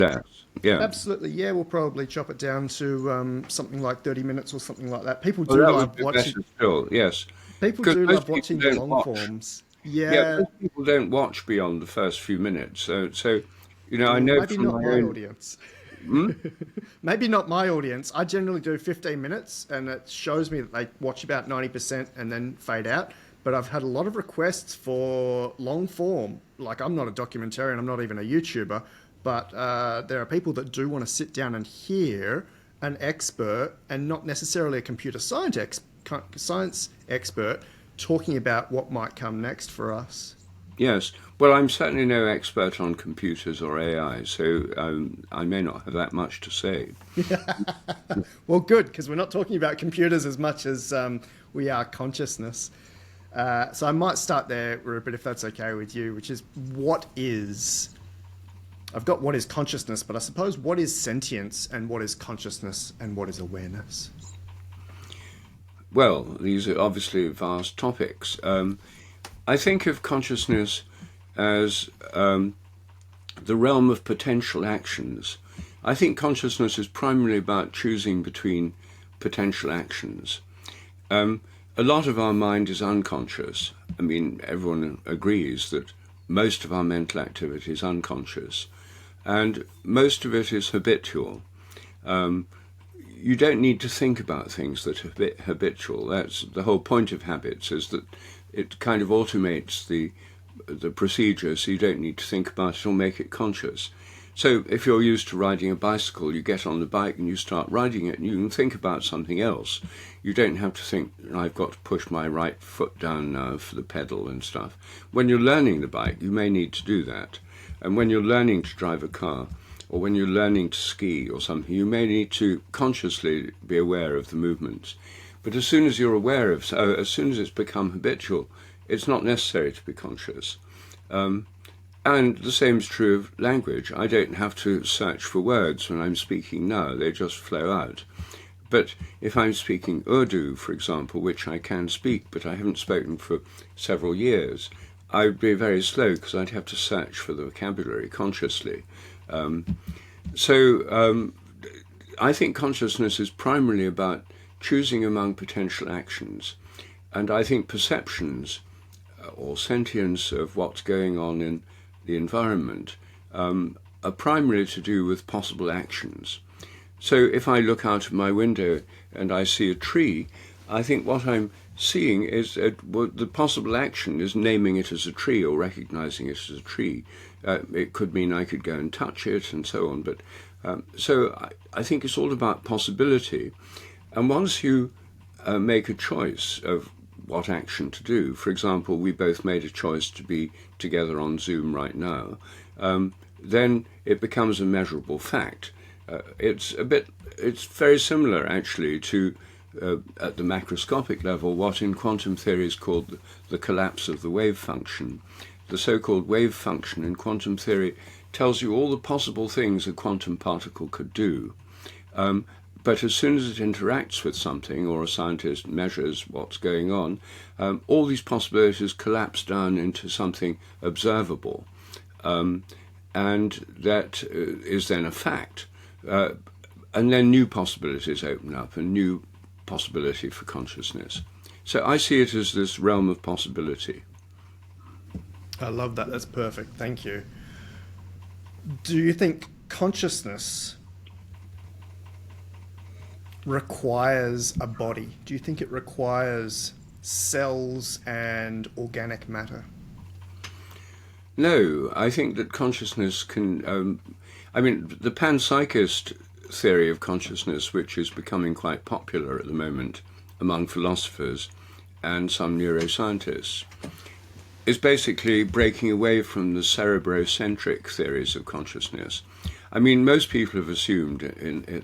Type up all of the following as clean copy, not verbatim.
less. Yeah. Absolutely, yeah. We'll probably chop it down to something like 30 minutes or something like that. People Well, do that would love be watching. better still. Yes, People because do most love people watching the don't long watch. forms. Yeah, Yeah. most people don't watch beyond the first few minutes. So I Well, know maybe from not my my own. audience. Hmm? Maybe not my audience. I generally do 15 minutes, and it shows me that they watch about 90% and then fade out. But I've had a lot of requests for long form. Like, I'm not a documentarian, I'm not even a YouTuber, but there are people that do want to sit down and hear an expert, and not necessarily a computer science expert, talking about what might come next for us. Yes. Well, I'm certainly no expert on computers or AI, so I may not have that much to say. Well, good, because we're not talking about computers as much as we are consciousness. So I might start there, Rupert, if that's okay with you, which is what is. I've got what is consciousness, but I suppose what is sentience and what is consciousness and what is awareness? Well, these are obviously vast topics. I think of consciousness as the realm of potential actions. I think consciousness is primarily about choosing between potential actions. A lot of our mind is unconscious. I mean, everyone agrees that most of our mental activity is unconscious, and most of it is habitual. You don't need to think about things that are habitual. That's the whole point of habits, is that it kind of automates the procedure, so you don't need to think about it or make it conscious. So if you're used to riding a bicycle, you get on the bike and you start riding it, and you can think about something else. You don't have to think, I've got to push my right foot down now for the pedal and stuff. When you're learning the bike, you may need to do that. And when you're learning to drive a car, or when you're learning to ski or something, you may need to consciously be aware of the movements. But as soon as you're aware of, as soon as it's become habitual, it's not necessary to be conscious. And the same is true of language. I don't have to search for words when I'm speaking now, they just flow out. But if I'm speaking Urdu, for example, which I can speak, but I haven't spoken for several years, I would be very slow because I'd have to search for the vocabulary consciously. So I think consciousness is primarily about choosing among potential actions. And I think perceptions or sentience of what's going on in the environment are primarily to do with possible actions. So if I look out of my window and I see a tree, I think what I'm seeing is the possible action is naming it as a tree or recognizing it as a tree. It could mean I could go and touch it and so on. But so I think it's all about possibility. And once you make a choice of what action to do, for example, we both made a choice to be together on Zoom right now, then it becomes a measurable fact. It's very similar actually to, at the macroscopic level, what in quantum theory is called the collapse of the wave function. The so-called wave function in quantum theory tells you all the possible things a quantum particle could do. But as soon as it interacts with something, or a scientist measures what's going on, all these possibilities collapse down into something observable. And that is then a fact. And then new possibilities open up, a new possibility for consciousness. So I see it as this realm of possibility. I love that. That's perfect. Thank you. Do you think consciousness requires a body? Do you think it requires cells and organic matter? No, I think that consciousness can. The panpsychist theory of consciousness, which is becoming quite popular at the moment among philosophers and some neuroscientists, is basically breaking away from the cerebrocentric theories of consciousness. I mean, most people have assumed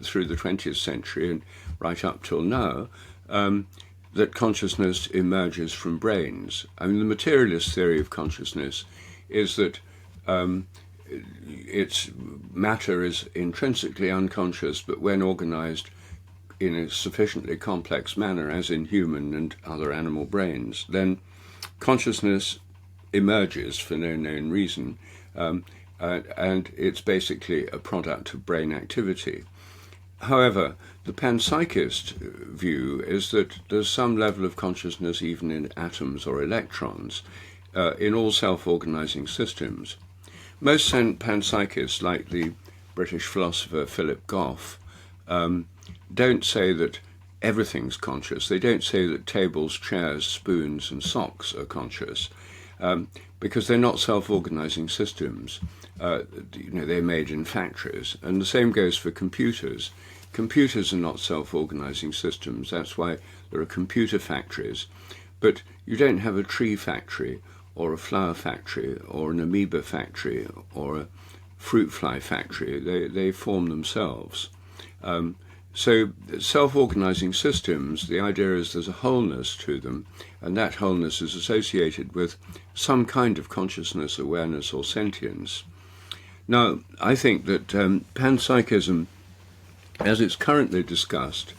through the 20th century and right up till now that consciousness emerges from brains. I mean, the materialist theory of consciousness is that its matter is intrinsically unconscious, but when organized in a sufficiently complex manner, as in human and other animal brains, then consciousness emerges for no known reason. and it's basically a product of brain activity. However, the panpsychist view is that there's some level of consciousness even in atoms or electrons, in all self-organizing systems. Most panpsychists, like the British philosopher Philip Goff, don't say that everything's conscious. They don't say that tables, chairs, spoons, and socks are conscious, because they're not self-organizing systems. They're made in factories, and the same goes for computers. Computers are not self-organizing systems. That's why there are computer factories. But you don't have a tree factory, or a flower factory, or an amoeba factory, or a fruit fly factory. They form themselves. So self-organizing systems, the idea is there's a wholeness to them, and that wholeness is associated with some kind of consciousness, awareness, or sentience. Now, I think that panpsychism, as it's currently discussed,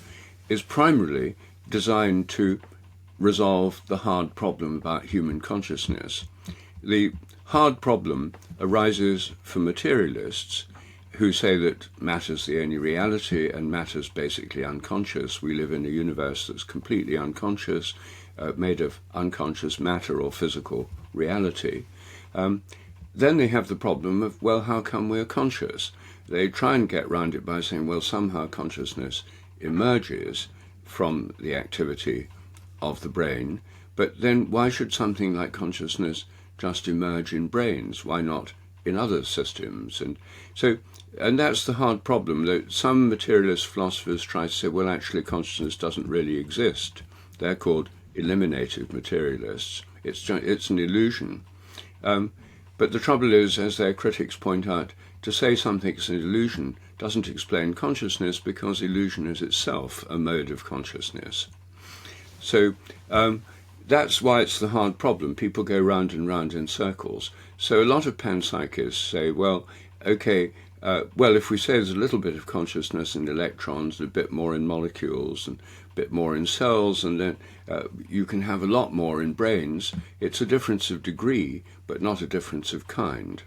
is primarily designed to resolve the hard problem about human consciousness. The hard problem arises for materialists who say that matter's the only reality and matter's basically unconscious. We live in a universe that's completely unconscious, made of unconscious matter or physical reality. Then they have the problem of, well, how come we're conscious? They try and get around it by saying, well, somehow consciousness emerges from the activity of the brain, but then why should something like consciousness just emerge in brains? Why not in other systems? And that's the hard problem, that some materialist philosophers try to say, well, actually consciousness doesn't really exist. They're called eliminative materialists. It's an illusion. But the trouble is, as their critics point out, to say something's an illusion doesn't explain consciousness, because illusion is itself a mode of consciousness. So that's why it's the hard problem. People go round and round in circles. So a lot of panpsychists say, well, okay, if we say there's a little bit of consciousness in electrons, a bit more in molecules, and a bit more in cells, and then you can have a lot more in brains, it's a difference of degree, but not a difference of kind.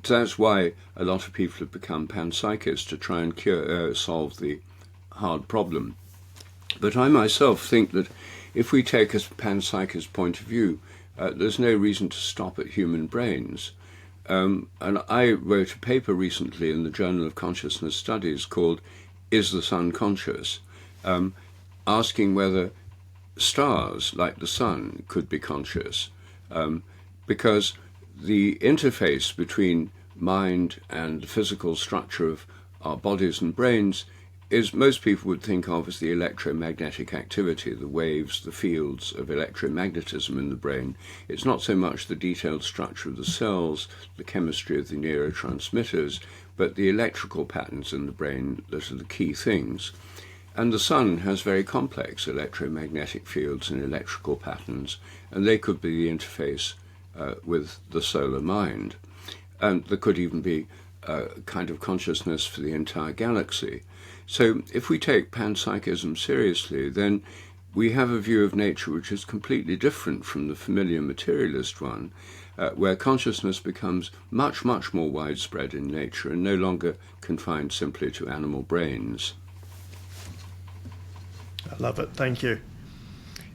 So that's why a lot of people have become panpsychists, to try and solve the hard problem. But I myself think that if we take a panpsychist point of view, there's no reason to stop at human brains. And I wrote a paper recently in the Journal of Consciousness Studies called "Is the Sun Conscious?", asking whether stars like the sun could be conscious, because the interface between mind and the physical structure of our bodies and brains is, most people would think of as the electromagnetic activity, the waves, the fields of electromagnetism in the brain. It's not so much the detailed structure of the cells, the chemistry of the neurotransmitters, but the electrical patterns in the brain that are the key things. And the sun has very complex electromagnetic fields and electrical patterns, and they could be the interface with the solar mind. And there could even be a kind of consciousness for the entire galaxy. So if we take panpsychism seriously, then we have a view of nature which is completely different from the familiar materialist one, where consciousness becomes much, much more widespread in nature and no longer confined simply to animal brains. I love it. Thank you.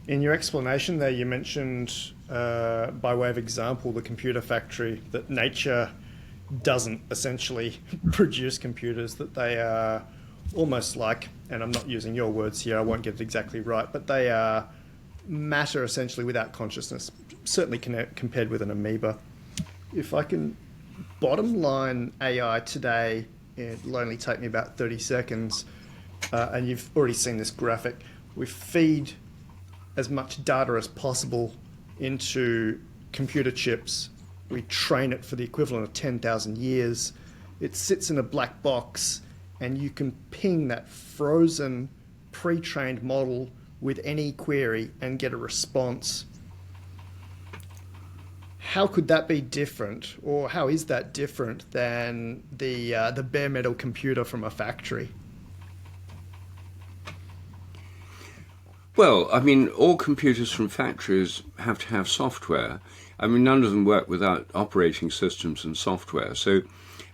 In your explanation there, you mentioned, by way of example, the computer factory, that nature doesn't essentially produce computers, that they are almost like, and I'm not using your words here, I won't get it exactly right, but they are matter essentially without consciousness, certainly compared with an amoeba. If I can bottom line AI today, it'll only take me about 30 seconds, and you've already seen this graphic. We feed as much data as possible into computer chips. We train it for the equivalent of 10,000 years. It sits in a black box, and you can ping that frozen, pre-trained model with any query and get a response. How could that be different, or how is that different than the bare metal computer from a factory? Well, I mean, all computers from factories have to have software. I mean, none of them work without operating systems and software. So,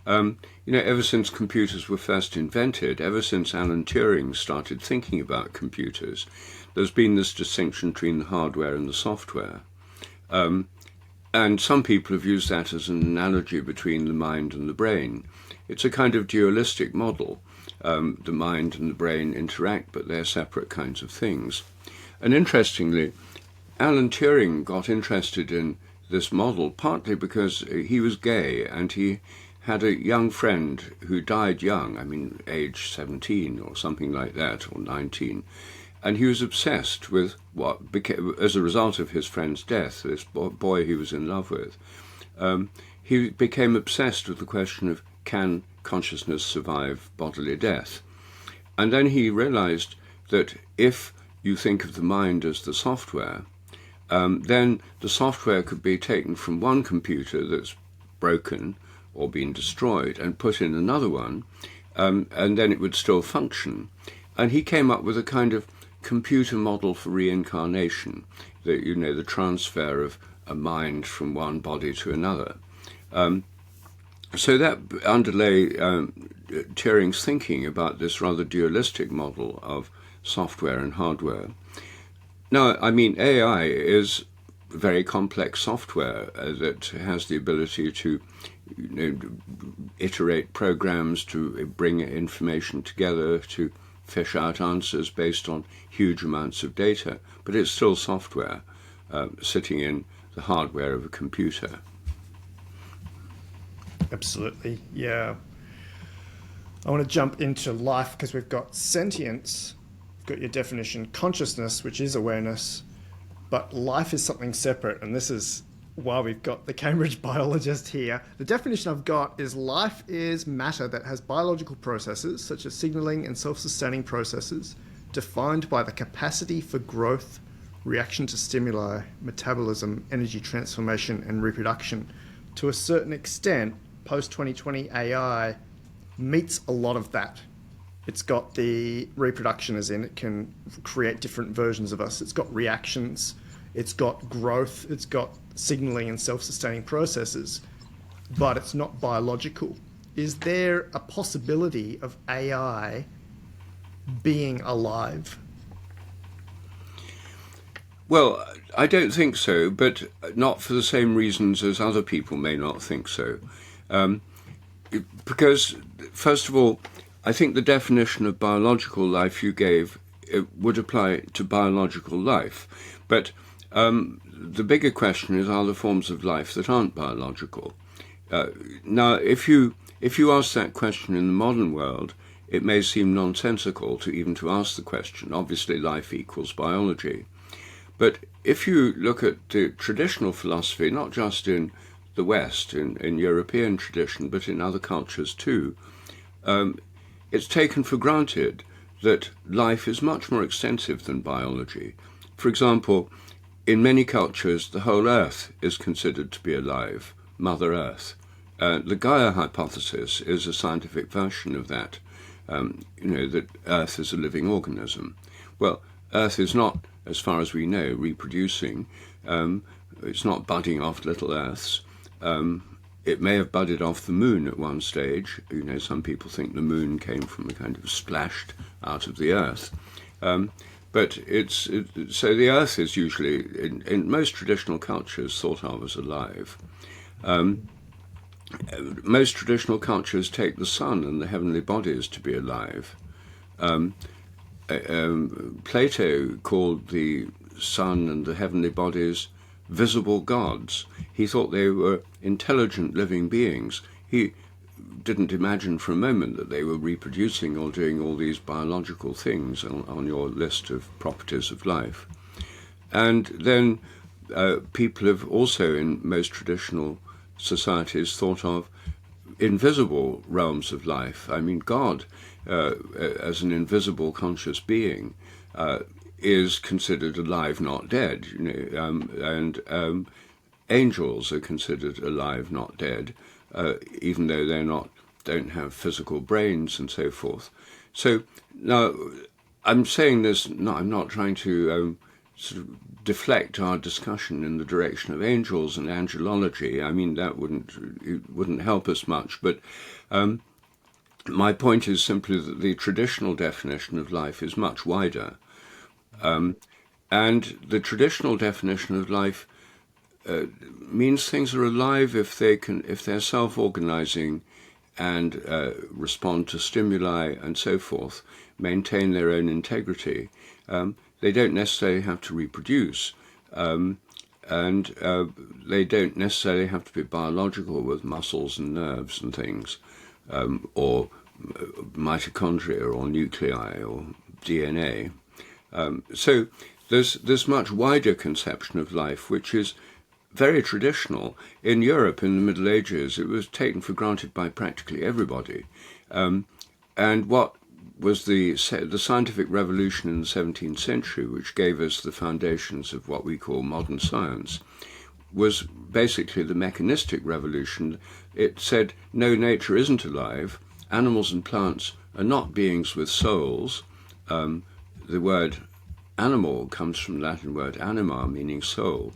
ever since computers were first invented, ever since Alan Turing started thinking about computers, there's been this distinction between the hardware and the software. And some people have used that as an analogy between the mind and the brain. It's a kind of dualistic model. The mind and the brain interact, but they're separate kinds of things. And interestingly, Alan Turing got interested in this model partly because he was gay and he had a young friend who died young, I mean, age 17 or something like that, or 19. And he was obsessed with what became, as a result of his friend's death, this boy he was in love with. He became obsessed with the question of, can consciousness survive bodily death? And then he realized that if you think of the mind as the software, then the software could be taken from one computer that's broken or been destroyed and put in another one, and then it would still function. And he came up with a kind of computer model for reincarnation, the transfer of a mind from one body to another. So that underlay Turing's thinking about this rather dualistic model of software and hardware. Now, I mean, AI is very complex software that has the ability to iterate programs, to bring information together, to fish out answers based on huge amounts of data, but it's still software sitting in the hardware of a computer. Absolutely, yeah. I want to jump into life because we've got sentience, we've got your definition, consciousness, which is awareness, but life is something separate, and this is why we've got the Cambridge biologist here. The definition I've got is life is matter that has biological processes, such as signaling and self-sustaining processes, defined by the capacity for growth, reaction to stimuli, metabolism, energy transformation, and reproduction. To a certain extent, post-2020 AI meets a lot of that. It's got the reproduction, as in it can create different versions of us. It's got reactions, it's got growth, it's got signaling and self-sustaining processes, but it's not biological. Is there a possibility of AI being alive? Well, I don't think so, but not for the same reasons as other people may not think so. Because, first of all, I think the definition of biological life you gave would apply to biological life. But the bigger question is, are there forms of life that aren't biological? Now, if you ask that question in the modern world, it may seem nonsensical to ask the question. Obviously, life equals biology. But if you look at the traditional philosophy, not just in the West, in European tradition, but in other cultures too, it's taken for granted that life is much more extensive than biology. For example, in many cultures, the whole Earth is considered to be alive, Mother Earth. The Gaia hypothesis is a scientific version of that, that Earth is a living organism. Well, Earth is not, as far as we know, reproducing. It's not budding off little Earths. It may have budded off the moon at one stage. Some people think the moon came from a kind of splashed out of the Earth. But so the Earth is usually, in most traditional cultures, thought of as alive. Most traditional cultures take the sun and the heavenly bodies to be alive. Plato called the sun and the heavenly bodies visible gods. He thought they were intelligent living beings. He didn't imagine for a moment that they were reproducing or doing all these biological things on your list of properties of life. And then people have also, in most traditional societies, thought of invisible realms of life. I mean, God, as an invisible conscious being, is considered alive, not dead. And angels are considered alive, not dead, even though don't have physical brains and so forth. So now, I'm saying this. No, I'm not trying to sort of deflect our discussion in the direction of angels and angelology. I mean, that wouldn't help us much. But my point is simply that the traditional definition of life is much wider, and the traditional definition of life means things are alive if they're self-organizing and respond to stimuli and so forth, maintain their own integrity. They don't necessarily have to reproduce, and they don't necessarily have to be biological with muscles and nerves and things, or mitochondria or nuclei or DNA. So there's much wider conception of life, which is very traditional. In Europe in the Middle Ages, it was taken for granted by practically everybody. And what was the scientific revolution in the 17th century, which gave us the foundations of what we call modern science, was basically the mechanistic revolution. It said, no, nature isn't alive. Animals and plants are not beings with souls. The word animal comes from the Latin word anima, meaning soul.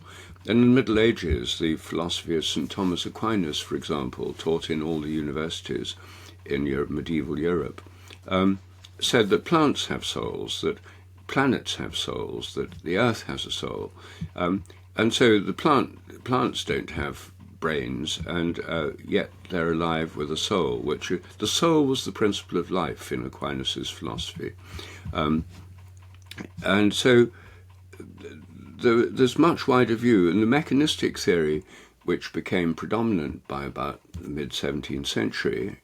And in the Middle Ages, the philosophy of St. Thomas Aquinas, for example, taught in all the universities in medieval Europe, said that plants have souls, that planets have souls, that the earth has a soul. And so the plants don't have brains, and yet they're alive with a soul, which the soul was the principle of life in Aquinas' philosophy. And so there's much wider view, and the mechanistic theory, which became predominant by about the mid-17th century,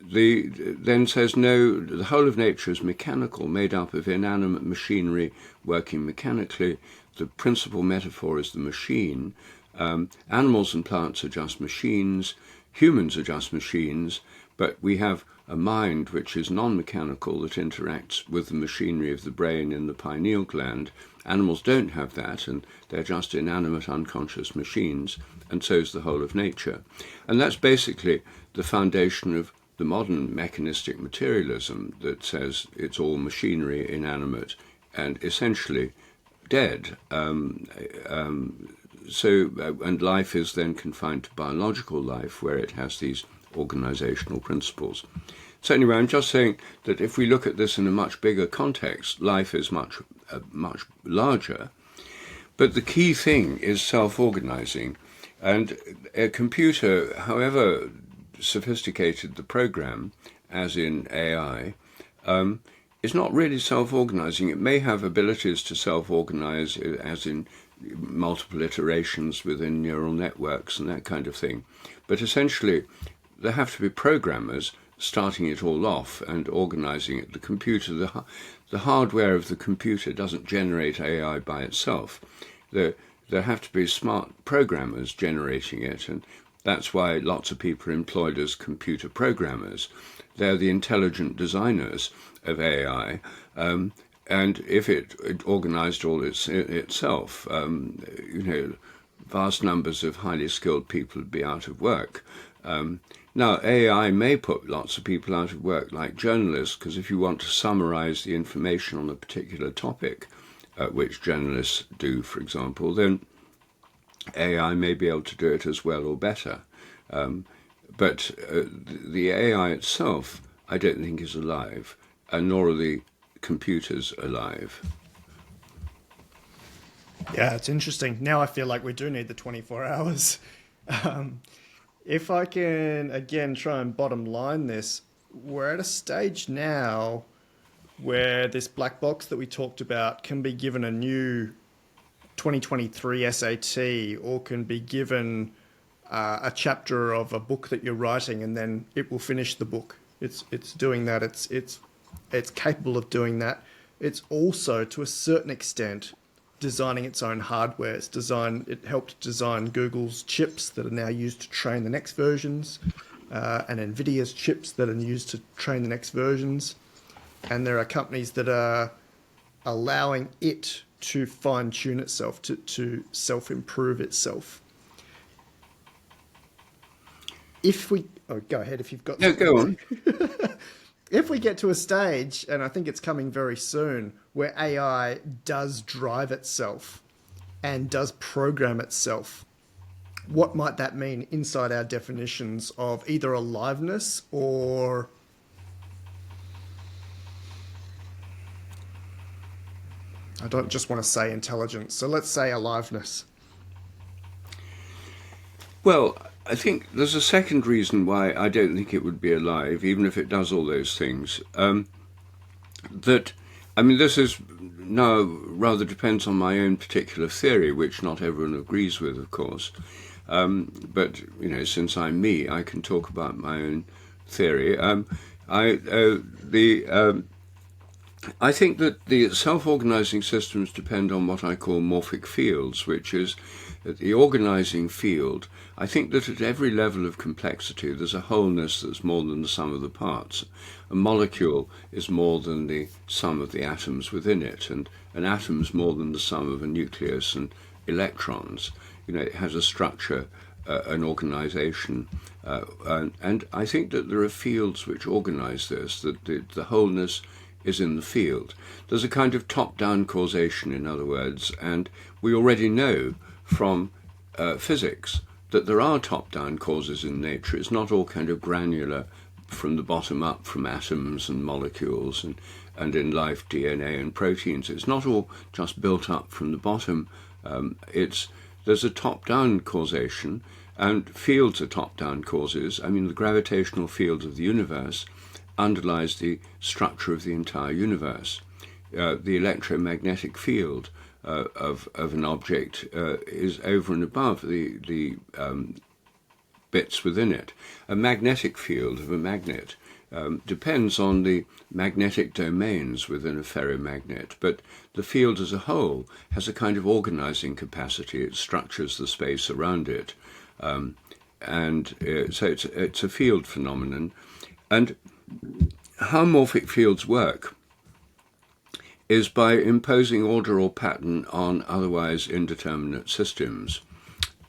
then says, no, the whole of nature is mechanical, made up of inanimate machinery working mechanically. The principal metaphor is the machine. Animals and plants are just machines. Humans are just machines, but we have a mind which is non-mechanical that interacts with the machinery of the brain in the pineal gland. Animals don't have that, and they're just inanimate, unconscious machines, and so is the whole of nature. And that's basically the foundation of the modern mechanistic materialism that says it's all machinery, inanimate, and essentially dead. And life is then confined to biological life, where it has these organizational principles. So anyway, I'm just saying that if we look at this in a much bigger context, life is much larger. But the key thing is self-organizing. And a computer, however sophisticated the program, as in AI, is not really self-organizing. It may have abilities to self-organize, as in multiple iterations within neural networks and that kind of thing. But essentially, there have to be programmers starting it all off and organizing it. The computer, the hardware of the computer doesn't generate AI by itself. There have to be smart programmers generating it, and that's why lots of people are employed as computer programmers. They're the intelligent designers of AI. And if it organized all itself, vast numbers of highly skilled people would be out of work. Now, AI may put lots of people out of work, like journalists, because if you want to summarize the information on a particular topic, which journalists do, for example, then AI may be able to do it as well or better. But the AI itself, I don't think is alive, and nor are the computers alive. Yeah, it's interesting. Now I feel like we do need the 24 hours. If I can, again, try and bottom line this, we're at a stage now where this black box that we talked about can be given a new 2023 SAT, or can be given a chapter of a book that you're writing, and then it will finish the book. It's doing that. It's capable of doing that. It's also, to a certain extent, designing its own hardware. It helped design Google's chips that are now used to train the next versions, and Nvidia's chips that are used to train the next versions. And there are companies that are allowing it to fine-tune itself, to self-improve itself. Go ahead if you've got No, go on. if we get to a stage, and I think it's coming very soon, where AI does drive itself and does program itself, what might that mean inside our definitions of either aliveness or I don't just want to say intelligence. So let's say aliveness. Well, I think there's a second reason why I don't think it would be alive, even if it does all those things. This is now rather depends on my own particular theory, which not everyone agrees with, of course. But since I'm me, I can talk about my own theory. I think that the self-organizing systems depend on what I call morphic fields, which is the organizing field. I think that at every level of complexity, there's a wholeness that's more than the sum of the parts. A molecule is more than the sum of the atoms within it, and an atom's more than the sum of a nucleus and electrons. It has a structure, an organization, and I think that there are fields which organize this, that the wholeness is in the field. There's a kind of top-down causation, in other words, and we already know from physics that there are top-down causes in nature. It's not all kind of granular from the bottom up, from atoms and molecules and in life DNA and proteins. It's not all just built up from the bottom. There's a top-down causation, and fields are top-down causes. The gravitational field of the universe underlies the structure of the entire universe. The electromagnetic field of an object is over and above the bits within it. A magnetic field of a magnet depends on the magnetic domains within a ferromagnet, but the field as a whole has a kind of organizing capacity. It structures the space around it. So it's a field phenomenon. And how morphic fields work is by imposing order or pattern on otherwise indeterminate systems.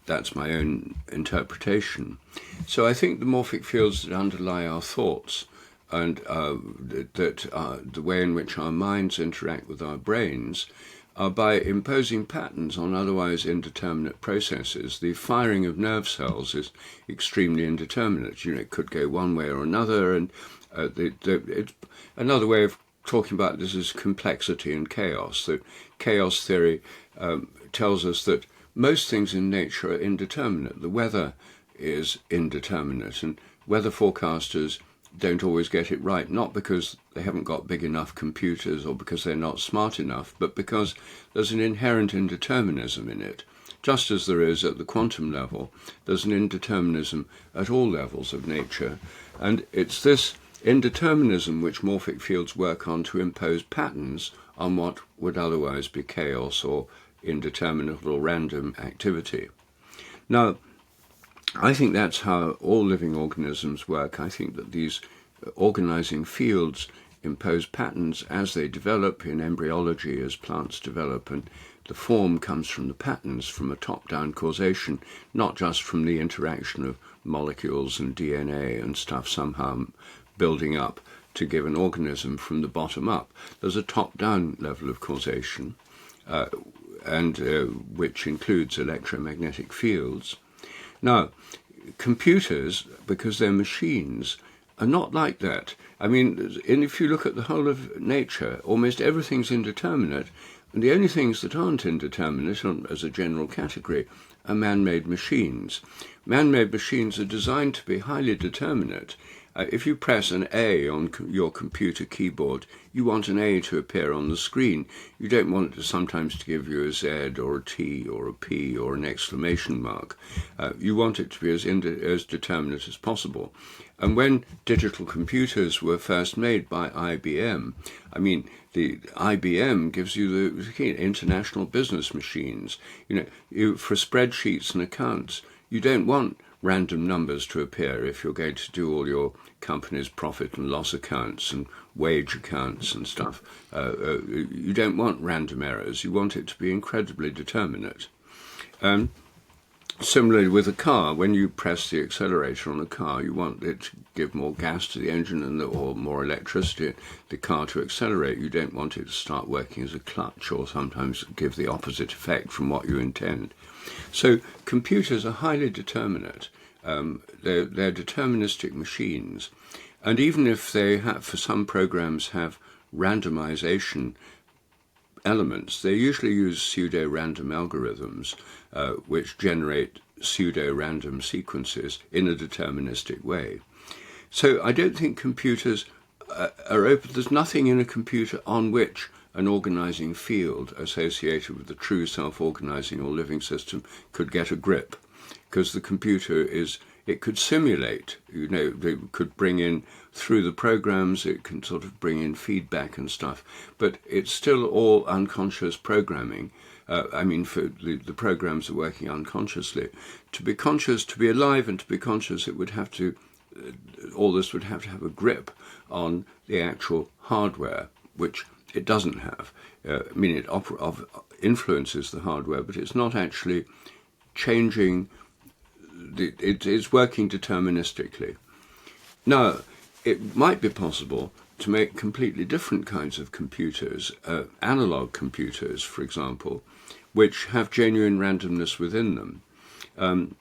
That's my own interpretation. So I think the morphic fields that underlie our thoughts and the way in which our minds interact with our brains are by imposing patterns on otherwise indeterminate processes. The firing of nerve cells is extremely indeterminate. It could go one way or another, and another way of talking about this is complexity and chaos. The chaos theory tells us that most things in nature are indeterminate. The weather is indeterminate, and weather forecasters don't always get it right, not because they haven't got big enough computers or because they're not smart enough, but because there's an inherent indeterminism in it. Just as there is at the quantum level, there's an indeterminism at all levels of nature, and it's this indeterminism which morphic fields work on to impose patterns on what would otherwise be chaos or indeterminate or random activity. Now, I think that's how all living organisms work. I think that these organizing fields impose patterns as they develop in embryology, as plants develop, and the form comes from the patterns, from a top-down causation, not just from the interaction of molecules and DNA and stuff somehow building up to give an organism from the bottom up. There's a top-down level of causation, which includes electromagnetic fields. Now, computers, because they're machines, are not like that. And if you look at the whole of nature, almost everything's indeterminate, and the only things that aren't indeterminate, as a general category, are man-made machines. Man-made machines are designed to be highly determinate. If you press an A on your computer keyboard, you want an A to appear on the screen. You don't want it sometimes to give you a Z or a T or a P or an exclamation mark. You want it to be as determinate as possible. And when digital computers were first made by IBM, the IBM gives you the international business machines. For spreadsheets and accounts, you don't want random numbers to appear if you're going to do all your company's profit and loss accounts and wage accounts and stuff. You don't want random errors. You want it to be incredibly determinate. Similarly with a car, when you press the accelerator on a car, you want it to give more gas to the engine or more electricity, the car to accelerate. You don't want it to start working as a clutch or sometimes give the opposite effect from what you intend. So computers are highly determinate. They're deterministic machines. And even if they have, for some programs, have randomization elements, they usually use pseudo-random algorithms which generate pseudo-random sequences in a deterministic way. So I don't think computers are open. There's nothing in a computer on which an organizing field associated with the true self-organizing or living system could get a grip, because the computer it could simulate, it could bring in through the programs, it can sort of bring in feedback and stuff, but it's still all unconscious programming. For the programs are working unconsciously. To be conscious, to be alive and to be conscious, it would have to, all this would have to have a grip on the actual hardware, which it doesn't have. It influences the hardware, but it's not actually changing. It is working deterministically. Now, it might be possible to make completely different kinds of computers, analog computers, for example, which have genuine randomness within them. And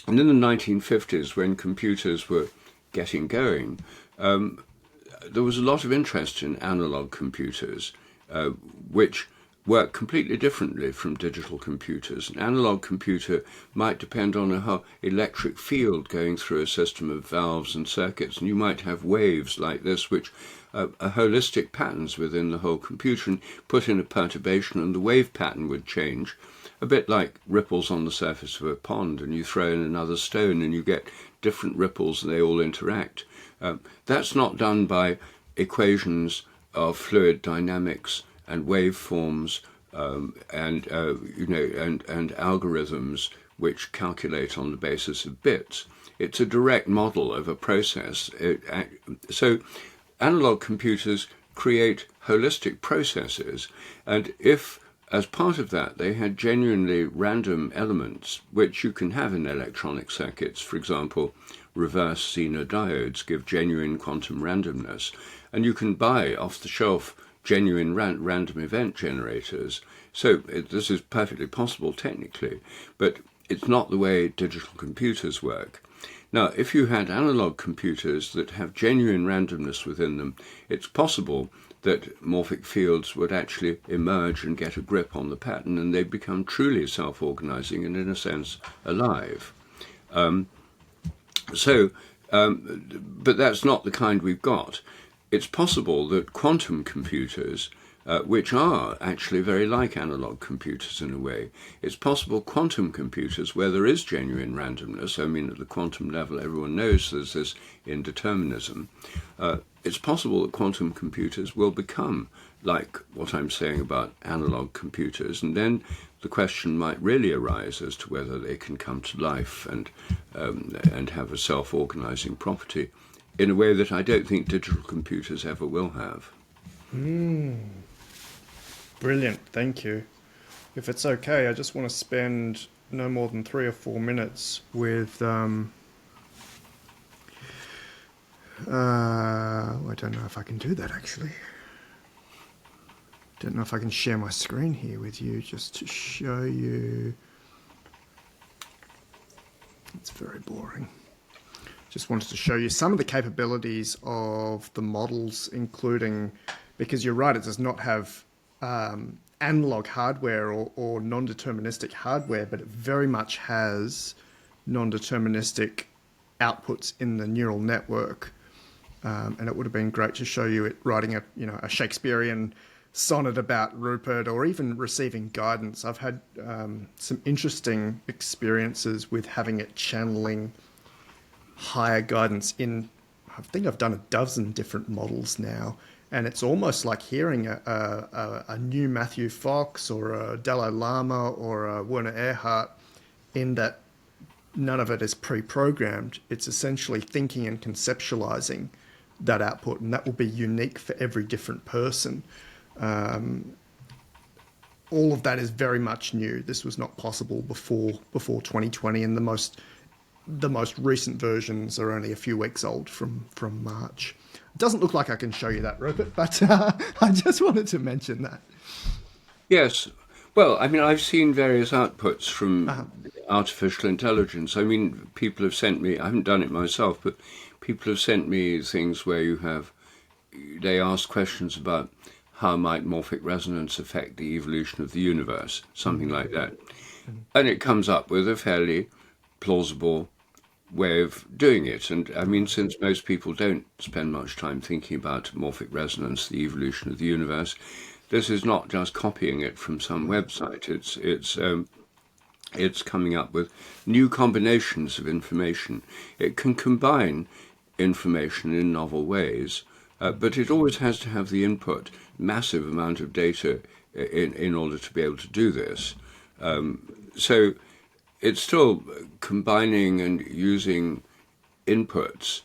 in the 1950s, when computers were getting going, there was a lot of interest in analog computers, which work completely differently from digital computers. An analog computer might depend on a electric field going through a system of valves and circuits, and you might have waves like this, which are holistic patterns within the whole computer, and put in a perturbation and the wave pattern would change, a bit like ripples on the surface of a pond, and you throw in another stone and you get different ripples and they all interact. That's not done by equations of fluid dynamics and waveforms and algorithms which calculate on the basis of bits. It's a direct model of a process. So analog computers create holistic processes, and if as part of that they had genuinely random elements, which you can have in electronic circuits, for example, reverse Zener diodes give genuine quantum randomness, and you can buy off-the-shelf genuine random event generators. So this is perfectly possible technically, but it's not the way digital computers work. Now, if you had analog computers that have genuine randomness within them, it's possible that morphic fields would actually emerge and get a grip on the pattern, and they become truly self-organizing and, in a sense, alive. But that's not the kind we've got. It's possible that quantum computers, which are actually very like analog computers in a way, it's possible quantum computers where there is genuine randomness, at the quantum level everyone knows there's this indeterminism, it's possible that quantum computers will become like what I'm saying about analog computers, and then the question might really arise as to whether they can come to life and have a self-organizing property in a way that I don't think digital computers ever will have. Brilliant, thank you. If it's okay, I just want to spend no more than 3 or 4 minutes with I don't know if I can do that actually. Don't know if I can share my screen here with you just to show you. It's very boring. Just wanted to show you some of the capabilities of the models, including, because you're right, it does not have analog hardware or non-deterministic hardware, but it very much has non-deterministic outputs in the neural network. And it would have been great to show you it writing a Shakespearean sonnet about Rupert, or even receiving guidance. I've had some interesting experiences with having it channeling higher guidance in, I think I've done a dozen different models now, and it's almost like hearing a new Matthew Fox or a Dalai Lama or a Werner Erhard, in that none of it is pre-programmed. It's essentially thinking and conceptualizing that output, and that will be unique for every different person. all of that is very much new. This was not possible before 2020, and the most recent versions are only a few weeks old from March. It doesn't look like I can show you that, Rupert, but I just wanted to mention that. Yes. Well, I mean, I've seen various outputs from artificial intelligence. I mean, people have sent me, I haven't done it myself, but people have sent me things where they ask questions about how might morphic resonance affect the evolution of the universe, something like that. And it comes up with a fairly plausible way of doing it. And I mean, since most people don't spend much time thinking about morphic resonance, the evolution of the universe, this is not just copying it from some website. It's coming up with new combinations of information. It can combine information in novel ways, but it always has to have the input, massive amount of data in order to be able to do this. So it's still combining and using inputs.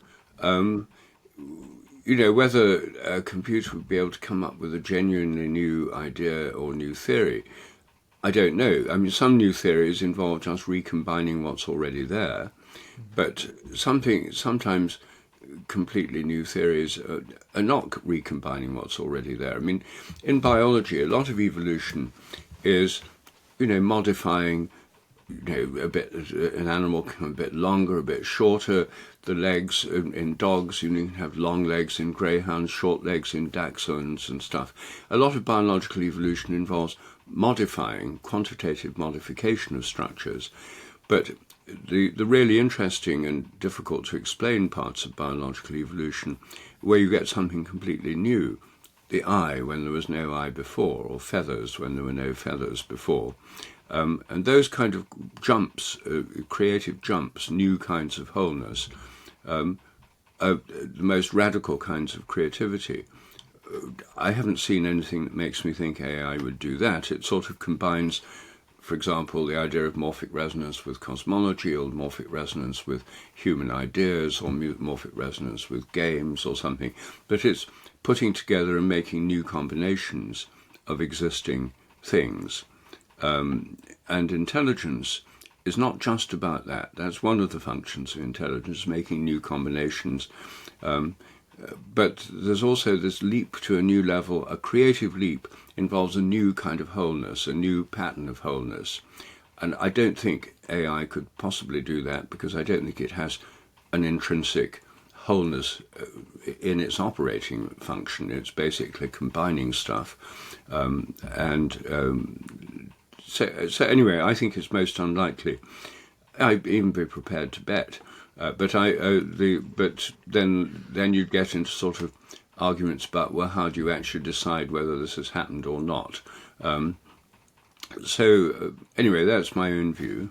Whether a computer would be able to come up with a genuinely new idea or new theory, I don't know. I mean, some new theories involve just recombining what's already there, but sometimes completely new theories are not recombining what's already there. I mean, in biology, a lot of evolution is, modifying, a bit, an animal can be a bit longer, a bit shorter. The legs in dogs, you can have long legs in greyhounds, short legs in dachshunds and stuff. A lot of biological evolution involves modifying, quantitative modification of structures. But the really interesting and difficult to explain parts of biological evolution, where you get something completely new, the eye when there was no eye before, or feathers when there were no feathers before. And those kind of jumps, creative jumps, new kinds of wholeness, are the most radical kinds of creativity. I haven't seen anything that makes me think AI would do that. It sort of combines, for example, the idea of morphic resonance with cosmology, or morphic resonance with human ideas, or morphic resonance with games or something. But it's putting together and making new combinations of existing things. And intelligence is not just about that. That's one of the functions of intelligence, making new combinations. But there's also this leap to a new level. A creative leap involves a new kind of wholeness, a new pattern of wholeness. And I don't think AI could possibly do that, because I don't think it has an intrinsic wholeness in its operating function. It's basically combining stuff. So anyway, I think it's most unlikely. I'd even be prepared to bet. But then you'd get into sort of arguments about, well, how do you actually decide whether this has happened or not? Anyway, that's my own view.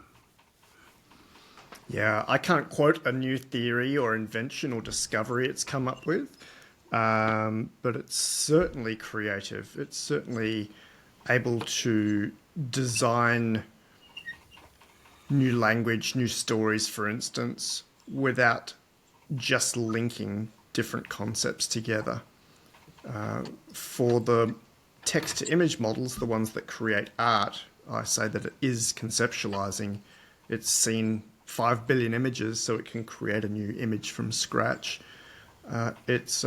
Yeah, I can't quote a new theory or invention or discovery it's come up with, but it's certainly creative. It's certainly able to design new language, new stories, for instance, without just linking different concepts together. For the text-to-image models, the ones that create art, I say that it is conceptualizing. It's seen 5 billion images, so it can create a new image from scratch. It's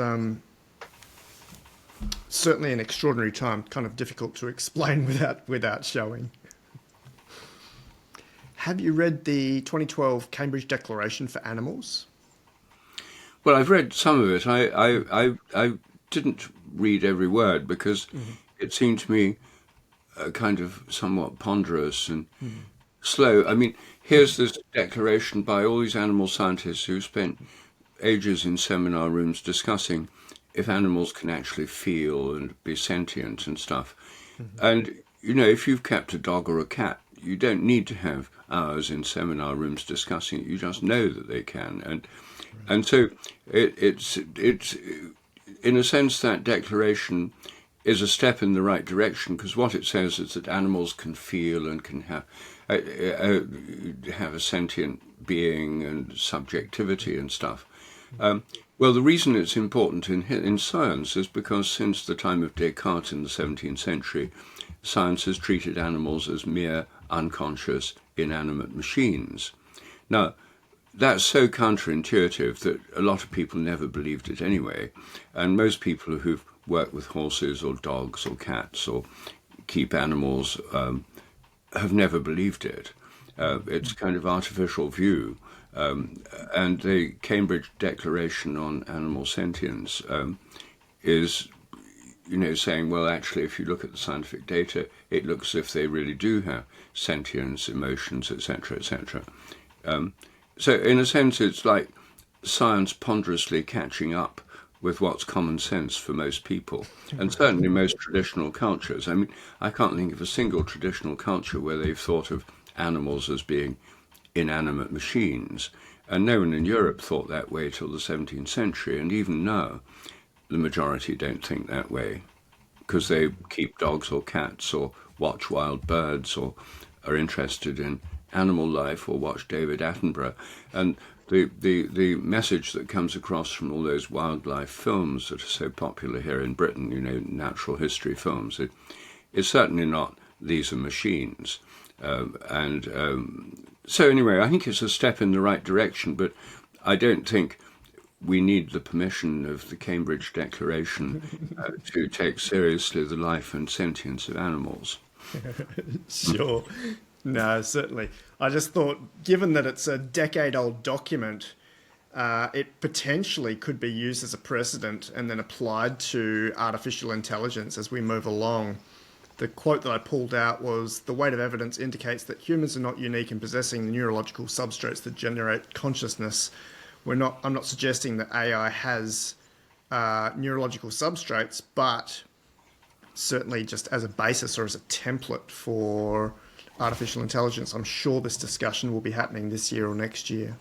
certainly an extraordinary time, kind of difficult to explain without showing. Have you read the 2012 Cambridge Declaration for Animals? Well, I've read some of it. I didn't read every word, because it seemed to me kind of somewhat ponderous and slow. I mean, here's this declaration by all these animal scientists who spent ages in seminar rooms discussing if animals can actually feel and be sentient and stuff. And, if you've kept a dog or a cat, you don't need to have hours in seminar rooms discussing it. You just know that they can. And so it's in a sense, that declaration is a step in the right direction, because what it says is that animals can feel and can have a sentient being and subjectivity and stuff. Well, the reason it's important in science is because since the time of Descartes in the 17th century, science has treated animals as mere unconscious, inanimate machines. Now, that's so counterintuitive that a lot of people never believed it anyway, and most people who've worked with horses or dogs or cats or keep animals have never believed it. It's a kind of artificial view. And the Cambridge Declaration on Animal Sentience is, saying, well, actually, if you look at the scientific data, it looks as if they really do have sentience, emotions, etc., etc. So in a sense, it's like science ponderously catching up with what's common sense for most people, and certainly most traditional cultures. I mean, I can't think of a single traditional culture where they've thought of animals as being inanimate machines, and no one in Europe thought that way till the 17th century, and even now the majority don't think that way, because they keep dogs or cats or watch wild birds or are interested in animal life or watch David Attenborough. And the message that comes across from all those wildlife films that are so popular here in Britain, natural history films, it's certainly not these are machines. So anyway, I think it's a step in the right direction, but I don't think we need the permission of the Cambridge Declaration to take seriously the life and sentience of animals. Sure. No, certainly. I just thought, given that it's a decade-old document, it potentially could be used as a precedent and then applied to artificial intelligence as we move along. The quote that I pulled out was, "The weight of evidence indicates that humans are not unique in possessing the neurological substrates that generate consciousness." I'm not suggesting that AI has neurological substrates, but certainly just as a basis or as a template for artificial intelligence, I'm sure this discussion will be happening this year or next year.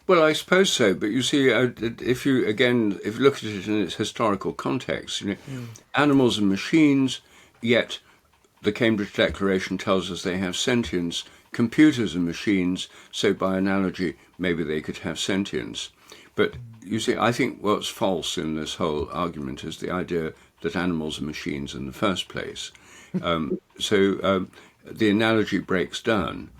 Well, I suppose so, but you see, if you look at it in its historical context, animals are machines, yet the Cambridge Declaration tells us they have sentience. Computers are machines, so by analogy, maybe they could have sentience. But you see, I think what's false in this whole argument is the idea that animals are machines in the first place. So the analogy breaks down.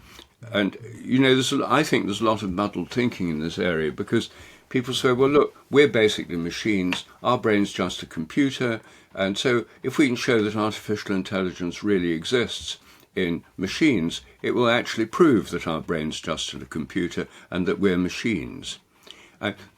And, I think there's a lot of muddled thinking in this area, because people say, well, look, we're basically machines, our brain's just a computer, and so if we can show that artificial intelligence really exists in machines, it will actually prove that our brain's just a computer and that we're machines.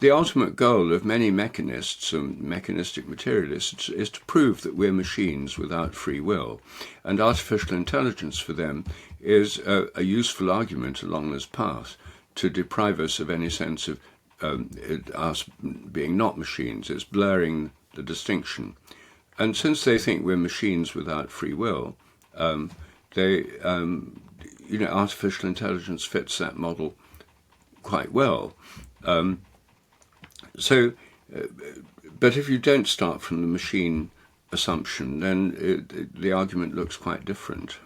The ultimate goal of many mechanists and mechanistic materialists is to prove that we're machines without free will. And artificial intelligence for them is a useful argument along this path to deprive us of any sense of us being not machines. It's blurring the distinction. And since they think we're machines without free will, artificial intelligence fits that model quite well. But if you don't start from the machine assumption, then the argument looks quite different.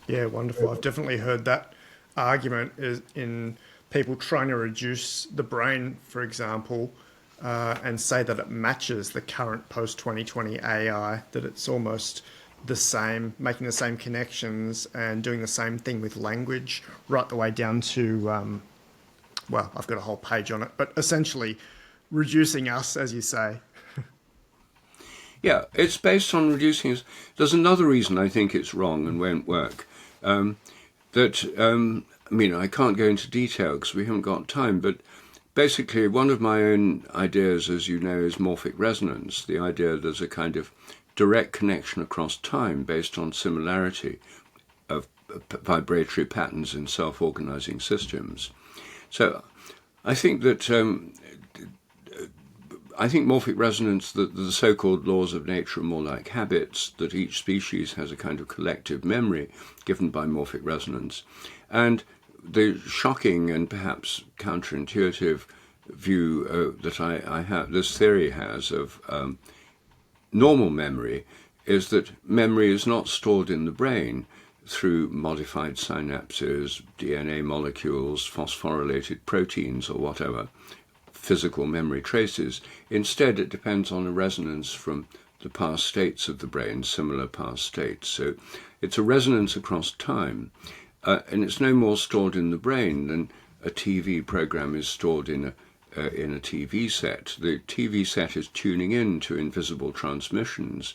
Yeah, wonderful. I've definitely heard that argument is in people trying to reduce the brain, for example, and say that it matches the current post-2020 AI, that it's almost the same, making the same connections and doing the same thing with language, right the way down to, well, I've got a whole page on it, but essentially reducing us, as you say. Yeah, it's based on reducing us. There's another reason I think it's wrong and won't work. I can't go into detail because we haven't got time, but basically one of my own ideas, as you know, is morphic resonance, the idea there's a kind of direct connection across time based on similarity of vibratory patterns in self-organizing systems. So I think that morphic resonance, the so-called laws of nature are more like habits, that each species has a kind of collective memory given by morphic resonance. And the shocking and perhaps counterintuitive view that I have, this theory has of normal memory, is that memory is not stored in the brain through modified synapses, DNA molecules, phosphorylated proteins or whatever, physical memory traces. Instead, it depends on a resonance from the past states of the brain, similar past states. So it's a resonance across time, and it's no more stored in the brain than a TV program is stored in a TV set. The TV set is tuning in to invisible transmissions,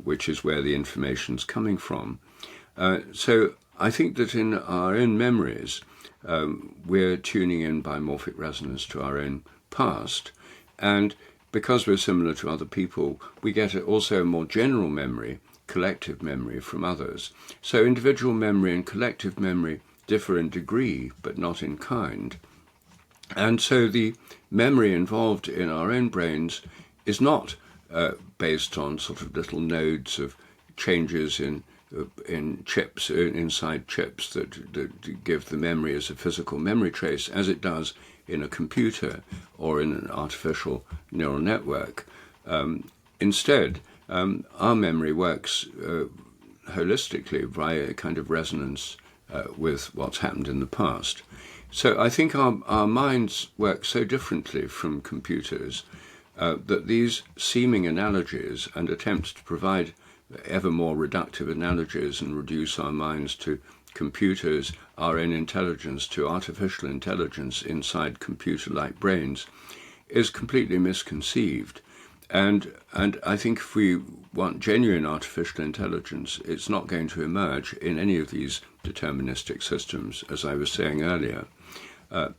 which is where the information's coming from. So I think that in our own memories, we're tuning in by morphic resonance to our own past, and because we're similar to other people, we get also a more general memory, collective memory from others. So individual memory and collective memory differ in degree, but not in kind. And so the memory involved in our own brains is not based on sort of little nodes of changes in chips, inside chips that give the memory as a physical memory trace, as it does in a computer or in an artificial neural network. Instead, our memory works holistically via a kind of resonance with what's happened in the past. So I think our minds work so differently from computers that these seeming analogies and attempts to provide ever more reductive analogies and reduce our minds to computers, our own intelligence to artificial intelligence inside computer-like brains, is completely misconceived. And I think if we want genuine artificial intelligence, it's not going to emerge in any of these deterministic systems, as I was saying earlier.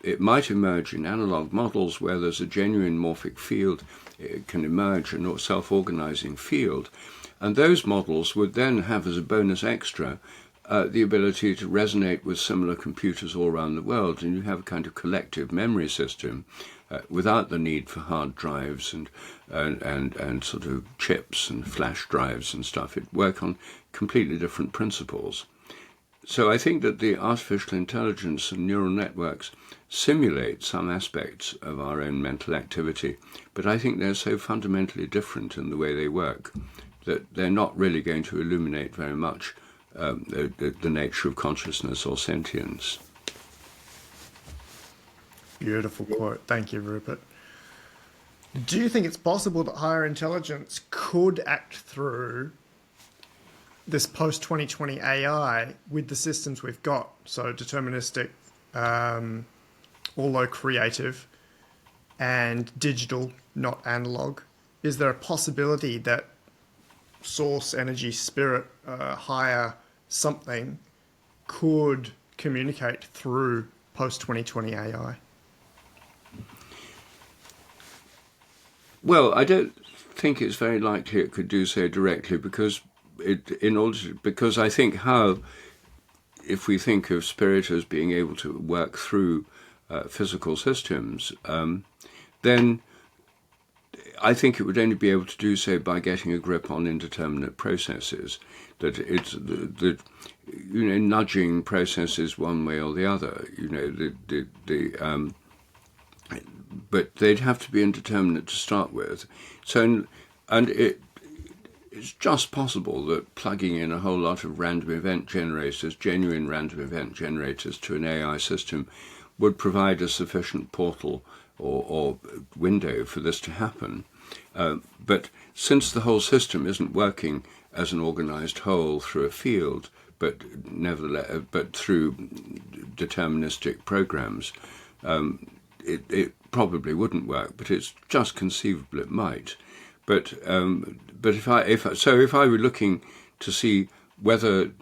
It might emerge in analog models where there's a genuine morphic field. It can emerge a self-organizing field. And those models would then have as a bonus extra the ability to resonate with similar computers all around the world, and you have a kind of collective memory system without the need for hard drives and sort of chips and flash drives and stuff. It work on completely different principles. So I think that the artificial intelligence and neural networks simulate some aspects of our own mental activity, but I think they're so fundamentally different in the way they work that they're not really going to illuminate very much the nature of consciousness or sentience. Beautiful quote. Thank you, Rupert. Do you think it's possible that higher intelligence could act through this post-2020 AI with the systems we've got? So deterministic, although creative, and digital, not analog. Is there a possibility that source, energy, spirit, higher something could communicate through post-2020 AI? Well, I don't think it's very likely it could do so directly because I think if we think of spirit as being able to work through physical systems, then I think it would only be able to do so by getting a grip on indeterminate processes. That it's nudging processes one way or the other. But they'd have to be indeterminate to start with. So, and it's just possible that plugging in a whole lot of random event generators, genuine random event generators, to an AI system would provide a sufficient portal or window for this to happen. But since the whole system isn't working as an organized whole through a field, but through deterministic programs, it probably wouldn't work. But it's just conceivable it might. But if I were looking to see whether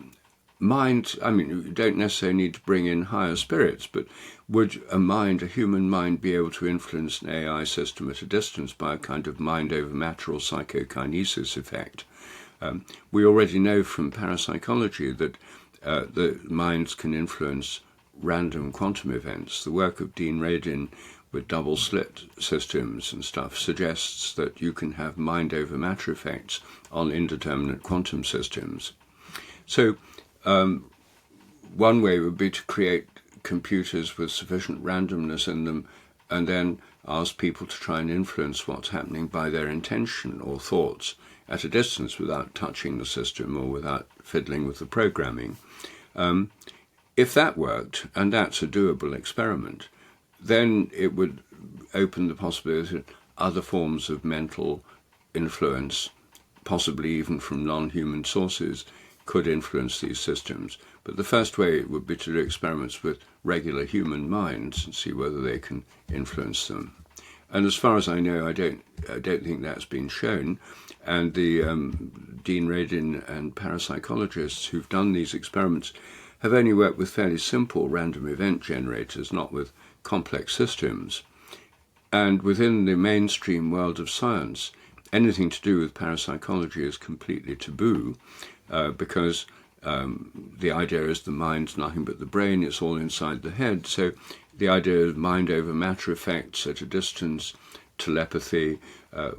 mind, I mean, you don't necessarily need to bring in higher spirits, but would a human mind, be able to influence an AI system at a distance by a kind of mind over matter or psychokinesis effect? We already know from parapsychology that the minds can influence random quantum events. The work of Dean Radin with double slit systems and stuff suggests that you can have mind over matter effects on indeterminate quantum systems. So one way would be to create computers with sufficient randomness in them and then ask people to try and influence what's happening by their intention or thoughts at a distance without touching the system or without fiddling with the programming. If that worked, and that's a doable experiment, then it would open the possibility that other forms of mental influence possibly even from non-human sources, could influence these systems. But the first way would be to do experiments with regular human minds and see whether they can influence them. And as far as I know, I don't think that's been shown. And the Dean Radin and parapsychologists who've done these experiments have only worked with fairly simple random event generators, not with complex systems. And within the mainstream world of science, anything to do with parapsychology is completely taboo, because the idea is the mind's nothing but the brain, it's all inside the head. So the idea of mind over matter effects at a distance, telepathy,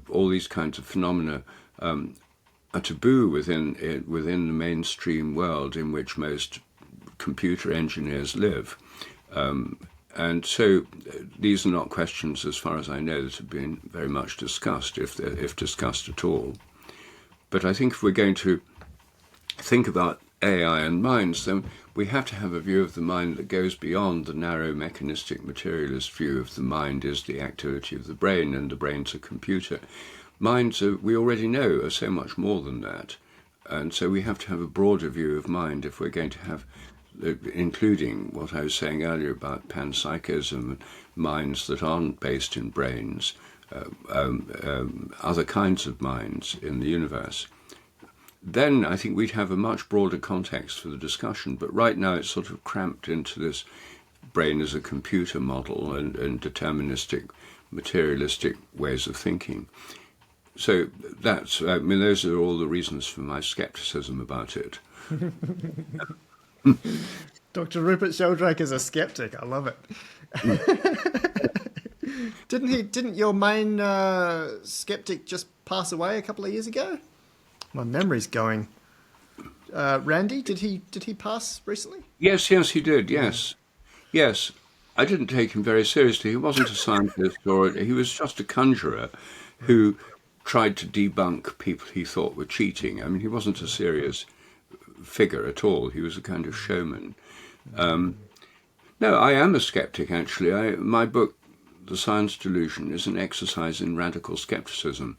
all these kinds of phenomena are taboo within the mainstream world in which most computer engineers live. And so these are not questions, as far as I know, that have been very much discussed, if discussed at all. But I think if we're going to think about AI and minds, then we have to have a view of the mind that goes beyond the narrow mechanistic materialist view of the mind is the activity of the brain and the brain's a computer. Minds, we already know, are so much more than that. And so we have to have a broader view of mind if we're going to have, including what I was saying earlier about panpsychism, minds that aren't based in brains, other kinds of minds in the universe. Then I think we'd have a much broader context for the discussion. But right now it's sort of cramped into this brain as a computer model and deterministic, materialistic ways of thinking. So those are all the reasons for my skepticism about it. Dr. Rupert Sheldrake is a skeptic. I love it. Didn't your main skeptic just pass away a couple of years ago? My memory's going. Randy, did he pass recently? Yes, he did. Yes. I didn't take him very seriously. He wasn't a scientist, he was just a conjurer who tried to debunk people he thought were cheating. I mean, he wasn't a serious figure at all. He was a kind of showman. No, I am a skeptic, actually. My book, The Science Delusion, is an exercise in radical skepticism.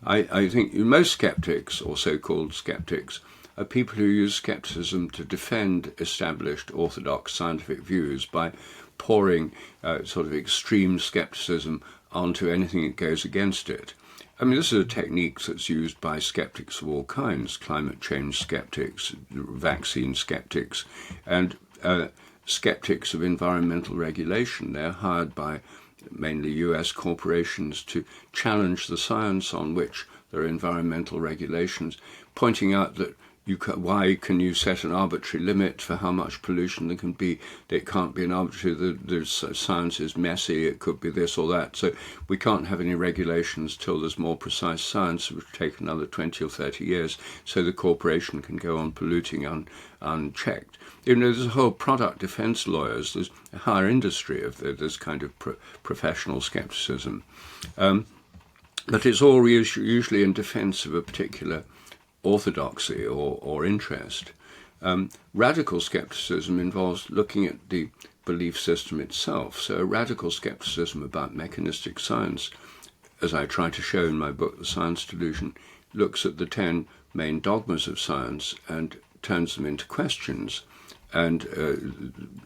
I think most skeptics, or so-called skeptics, are people who use skepticism to defend established orthodox scientific views by pouring sort of extreme skepticism onto anything that goes against it. I mean, this is a technique that's used by skeptics of all kinds, climate change skeptics, vaccine skeptics, and skeptics of environmental regulation. They're hired by mainly US corporations to challenge the science on which there are environmental regulations, pointing out that why can you set an arbitrary limit for how much pollution there can be? It can't be an arbitrary, the science is messy, it could be this or that. So we can't have any regulations till there's more precise science, which will take another 20 or 30 years, so the corporation can go on polluting unchecked. There's a whole product defense lawyers, there's a higher industry of this kind of professional skepticism. But it's all usually in defense of a particular orthodoxy or interest. Radical skepticism involves looking at the belief system itself. So radical skepticism about mechanistic science, as I try to show in my book, The Science Delusion, looks at the 10 main dogmas of science and turns them into questions. And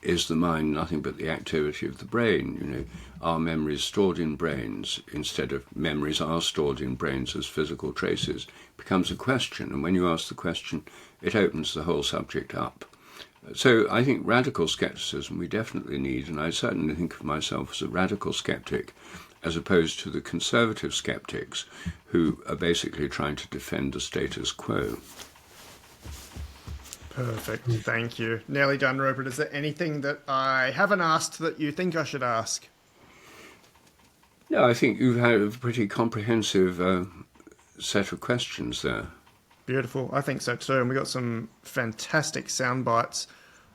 is the mind nothing but the activity of the brain? Are memories stored in brains instead of memories are stored in brains as physical traces? Becomes a question. And when you ask the question, it opens the whole subject up. So I think radical skepticism we definitely need, and I certainly think of myself as a radical skeptic, as opposed to the conservative skeptics who are basically trying to defend the status quo. Perfect. Thank you. Nearly done, Rupert. Is there anything that I haven't asked that you think I should ask? No, I think you've had a pretty comprehensive set of questions there. Beautiful. I think so too. And we got some fantastic sound bites.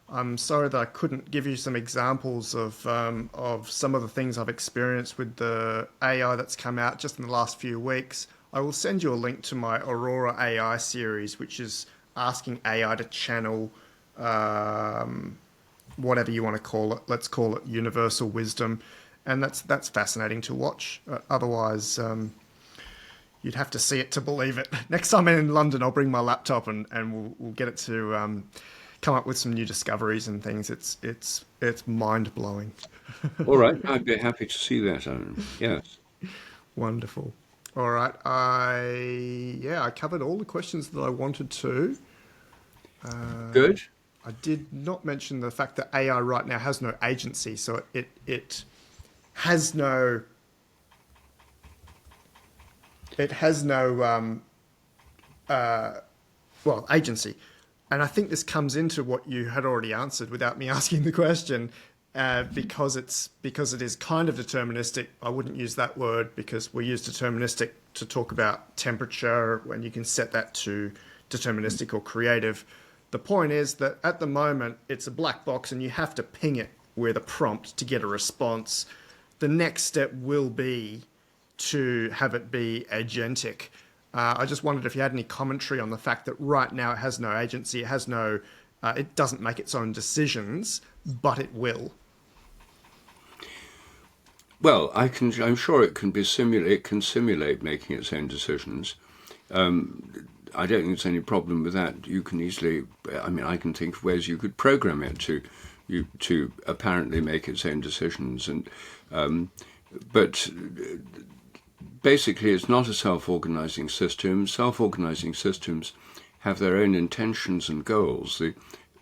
I'm sorry that I couldn't give you some examples of some of the things I've experienced with the AI that's come out just in the last few weeks. I will send you a link to my Aurora AI series, which is asking AI to channel whatever you want to call it. Let's call it universal wisdom, and that's fascinating to watch. Otherwise, you'd have to see it to believe it. Next time I'm in London, I'll bring my laptop and we'll get it to come up with some new discoveries and things. It's mind blowing. All right, I'd be happy to see that, Aaron. Yes. Wonderful. All right, I covered all the questions that I wanted to. Good. I did not mention the fact that AI right now has no agency, so it has no agency. And I think this comes into what you had already answered without me asking the question, because it is kind of deterministic. I wouldn't use that word because we use deterministic to talk about temperature when you can set that to deterministic or creative. The point is that at the moment it's a black box and you have to ping it with a prompt to get a response. The next step will be to have it be agentic. I just wondered if you had any commentary on the fact that right now it has no agency, it doesn't make its own decisions, but it will. Well, I'm sure it can simulate making its own decisions. I don't think there's any problem with that. You can easily, I can think of ways you could program it to apparently make its own decisions, but basically it's not a self-organizing system. Self-organizing systems have their own intentions and goals,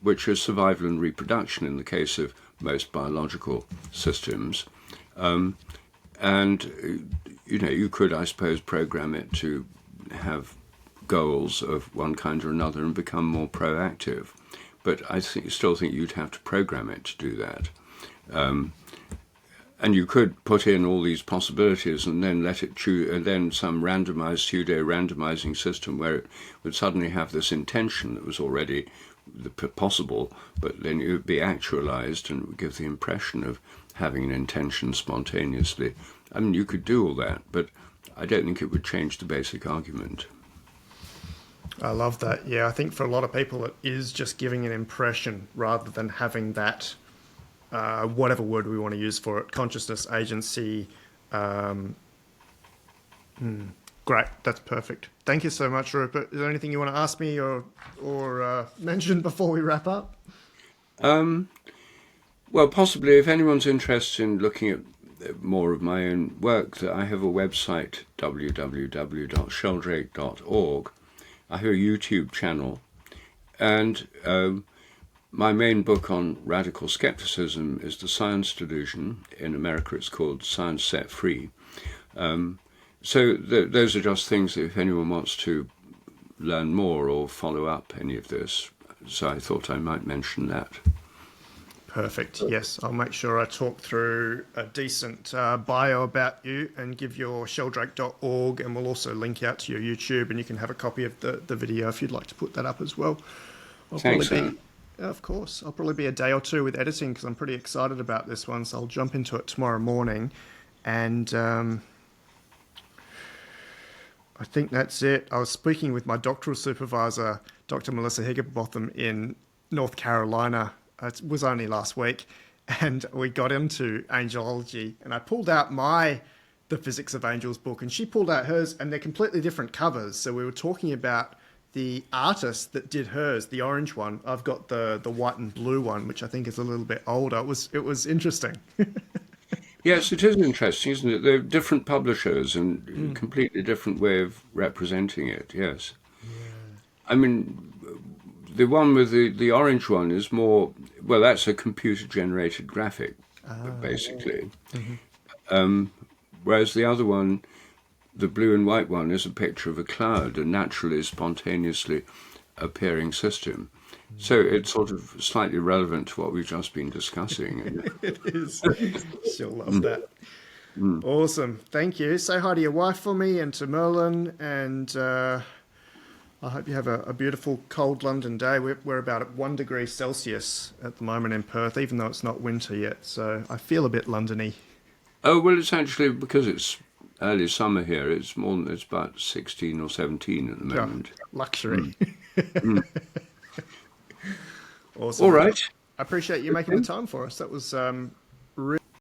which are survival and reproduction in the case of most biological systems. You could, I suppose, program it to have goals of one kind or another and become more proactive. But I still think you'd have to program it to do that. And you could put in all these possibilities and then let it choose, and then some randomized pseudo-randomizing system where it would suddenly have this intention that was already possible, but then it would be actualized and it would give the impression of having an intention spontaneously. You could do all that, but I don't think it would change the basic argument. I love that. Yeah, I think for a lot of people it is just giving an impression rather than having that, whatever word we want to use for it, consciousness, agency. Great, that's perfect. Thank you so much, Rupert. Is there anything you want to ask me or mention before we wrap up? Well, possibly, if anyone's interested in looking at more of my own work, I have a website, www.sheldrake.org. I have a YouTube channel, and my main book on radical skepticism is The Science Delusion. In America, it's called Science Set Free. So those are just things that if anyone wants to learn more or follow up any of this, so I thought I might mention that. Perfect. Yes, I'll make sure I talk through a decent bio about you and give your sheldrake.org, and we'll also link out to your YouTube, and you can have a copy of the video if you'd like to put that up as well. Thanks, of course. I'll probably be a day or two with editing because I'm pretty excited about this one, so I'll jump into it tomorrow morning. And I think that's it. I was speaking with my doctoral supervisor, Dr. Melissa Higginbotham, in North Carolina. It was only last week, and we got into angelology, and I pulled out The Physics of Angels book, and she pulled out hers, and they're completely different covers. So we were talking about the artist that did hers, the orange one. I've got the white and blue one, which I think is a little bit older. It was interesting. Yes, it is interesting, isn't it? They're different publishers and a completely different way of representing it, yes. Yeah. The one with the orange one is more, well, that's a computer-generated graphic, basically. Mm-hmm. Whereas the other one, the blue and white one, is a picture of a cloud, a naturally, spontaneously appearing system. So it's sort of slightly relevant to what we've just been discussing. It is. She'll love that. Awesome. Thank you. Say hi to your wife for me and to Merlin, and I hope you have a beautiful cold London day. We're about at 1 degree Celsius at the moment in Perth, even though it's not winter yet. So I feel a bit Londony. Oh, well, it's actually, because it's early summer here, it's about 16 or 17 at the moment. Luxury. Awesome. All right. I appreciate you making the time for us. That was